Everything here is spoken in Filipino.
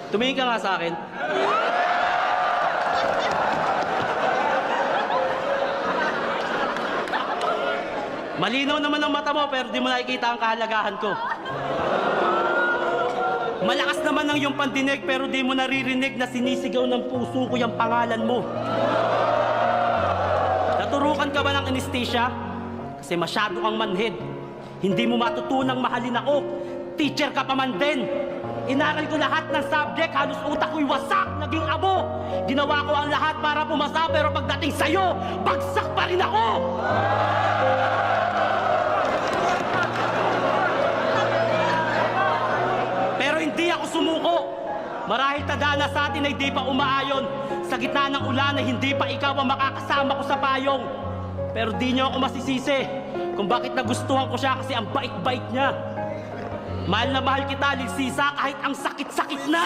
Tumingin ka nga sa akin. Malinaw naman ang mata mo pero di mo nakikita ang kahalagahan ko. Malakas naman ang iyong pandinig pero di mo naririnig na sinisigaw ng puso ko yung pangalan mo. Naturukan ka ba ng anesthesia? Kasi masyado kang manhid. Hindi mo matutunang mahalin ako. Teacher ka pa man din. Inaral ko lahat ng subject, halos utak ko'y wasak, naging abo. Ginawa ko ang lahat para pumasa pero pagdating sa'yo, bagsak pa rin ako! Pero hindi ako sumuko. Marahil tadhana sa atin ay di pa umaayon. Sa gitna ng ulan ay hindi pa ikaw ang makakasama ko sa payong. Pero di niyo ako masisisi kung bakit nagustuhan ko siya kasi ang bait-bait niya. Mahal na mahal kita, Ligsisa, kahit ang sakit-sakit na.